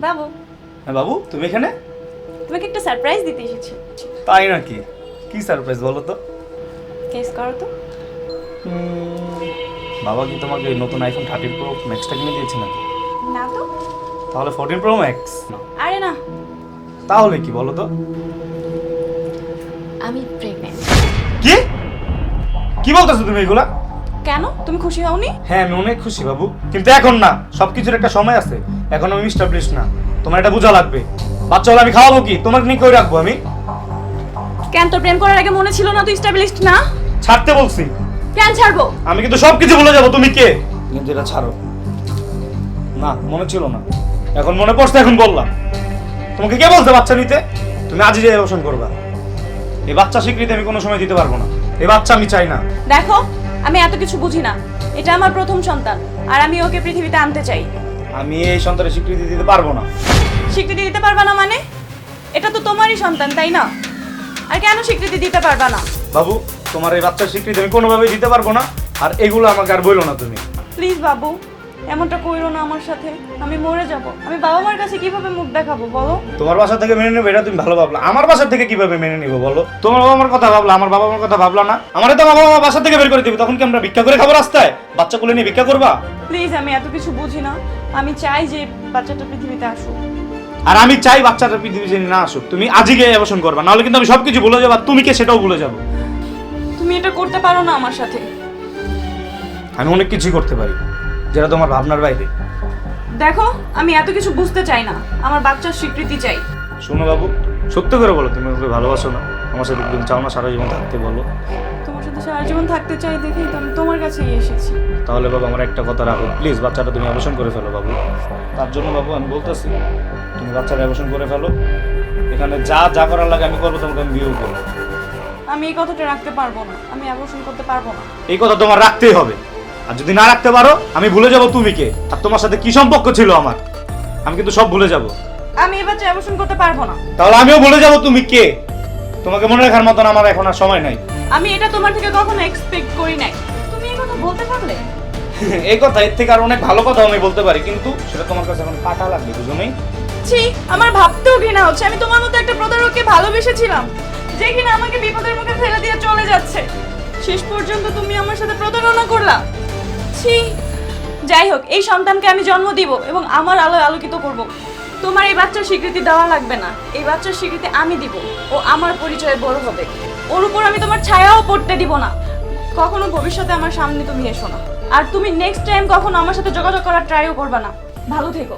বাবু। হ্যাঁ বাবু, তুমি এখানে? তোমাকে একটা সারপ্রাইজ দিতে এসেছি। তাই নাকি? কি সারপ্রাইজ বলো তো? কেস করো তো। বাবা কি তোমাকে নতুন আইফোন 13 প্রো ম্যাক্সটা কিনে দিয়েছে নাকি? না তো। তাহলে 14 প্রো ম্যাক্স? আরে না, তাহলে কি বলো তো? আমি প্রেগন্যান্ট। কি কি বলতেছো তুমি এগুলা? কেন, তুমি খুশি হওনি? হ্যাঁ আমি অনেক খুশি বাবু, কিন্তু এখন না, সবকিছুর একটা সময় আছে। এখন আমি এস্টাবলিশ না, তোমার এটা বোঝা লাগবে। বাচ্চা হলে আমি খাওয়াবো কি? তোমাকে নিয়ে কই রাখবো আমি? কেন, তোর প্রেম করার আগে মনে ছিল না তুই এস্টাবলিশড না? ছাড়তে বলছি। কেন ছাড়বো? আমি কিন্তু সবকিছু ভুলে যাবো। তুমি কে? কিন্তু এটা ছাড়ো না, মনে ছিল না, এখন মনে পড়ছে, এখন বললাম। তোমাকে কে বলতে বাচ্চা নিতে? তুমি আজই যে অবসান করবা। এই বাচ্চা স্বীকৃতি আমি কোনো সময় দিতে পারবো না। এই বাচ্চা আমি চাই না। দেখো, আমি এত কিছু বুঝি না। এটা আমার প্রথম সন্তান, আর আমি ওকে পৃথিবীতে আনতে চাই। আমি এই সন্তানের স্বীকৃতি দিতে পারবো না। স্বীকৃতি দিতে পারবা না মানে? এটা তো তোমারই সন্তান, তাই না? আর কেন স্বীকৃতি দিতে পারবা না? বাবু, তোমার এই বাচ্চার স্বীকৃতি আমি কোনোভাবেই দিতে পারবো না। আর এগুলো আমাকে আর বইলো না তুমি। প্লিজ বাবু, এমনটা কইরো না আমার সাথে। আমি মরে যাব। আমি বাবা মার কাছে কিভাবে মুখ দেখাবো বলো? তোমার বাসা থেকে মেনে নেবো এটা তুমি ভালো ভাবলা, আমার বাসা থেকে কিভাবে মেনে নিবো বলো? তোমার বাবা মার কথা ভাবলা, আমার বাবা মার কথা ভাবলা না? আমারে তো বাবা মা বাসা থেকে বের করে দিবে, তখন কি আমরা ভিক্ষা করে খাবো রাস্তায়? বাচ্চা কোলে নিয়ে ভিক্ষা করবা? প্লিজ, আমি এত কিছু বুঝি না। আমি চাই যে বাচ্চাটা পৃথিবীতে আসুক। আর আমি চাই বাচ্চাটা পৃথিবী জেনে না আসুক। তুমি আজই গিয়ে অবসান করবা, নাহলে কিন্তু আমি সবকিছু ভুলে যাবো, আর তুমি কে সেটাও ভুলে যাবো। তুমি এটা করতে পারো না আমার সাথে। আমি অনেক কিছুই করতে পারি যেটা তোমার ভাবনার বাইরে। দেখো, আমি এত কিছু বুঝতে চাই না। আমার বাচ্চার স্বীকৃতি চাই। শোনো বাবু, সত্য করে বলো, তুমি ওকে ভালোবাসো না? আমার সাথে তুমি চাও না সারা জীবন থাকতে? বলো। তোমার সাথে সারা জীবন থাকতে চাই দেখেই তো আমি তোমার কাছেই এসেছি। তাহলে বাবু আমার একটা কথা রাখো, প্লিজ বাচ্চাটা তুমি অবসান করে ফেলো বাবু। তার জন্য বাবু আমি বলতেছি, তুমি বাচ্চাটা অবসান করে ফেলো। এখানে যা যা করার লাগে আমি করবো, তোমাকে আমি বিয়েও করবো। আমি এই কথাটা রাখতে পারবো না। আমি অ্যাবর্শন করতে পারবো না। এই কথা তোমার রাখতেই হবে। আর যদি না রাখতে পারো, আমি ভুলে যাবো তুমি কে, আর তোমার সাথে কি সম্পর্ক ছিল আমার। আমি কিন্তু সব ভুলে যাবো। আমি এবার অ্যাবর্শন করতে পারবো না। তাহলে আমিও ভুলে যাবো তুমি কে। তোমাকে মনে রাখার মতন আমার এখন আর সময় নাই। আমি এটা তোমার থেকে কখনো এক্সপেক্ট করি নাই। তুমি এই কথা বলতে পারলে? এই কথা, এর থেকে আর অনেক ভালো কথা আমি বলতে পারি, কিন্তু সেটা তোমার কাছে এখন কাটা লাগবে, বুঝোনি? ছি, আমার ভাবতেও ঘৃণা হচ্ছে। আমি তোমার মতো একটা প্রতারককে ভালোবেসেছিলাম, যে কিনা আমাকে বিপদের মুখে ফেলে দিয়ে চলে যাচ্ছে। শেষ পর্যন্ত তুমি আমার সাথে প্রতারণা করলা। ছি। যাই হোক, এই সন্তানকে আমি জন্ম দিব এবং আমার আলোয় আলোকিত করব। তোমার এই বাচ্চার স্বীকৃতি দেওয়া লাগবে না। এই বাচ্চার স্বীকৃতি আমি দিব। ও আমার পরিচয়ে বড় হবে। ওর উপর আমি তোমার ছায়াও পড়তে দিব না। কখনো ভবিষ্যতে আমার সামনে তুমি এসো না। আর তুমি নেক্সট টাইম কখনো আমার সাথে যোগাযোগ করার ট্রাইও করবে না। ভালো থেকো।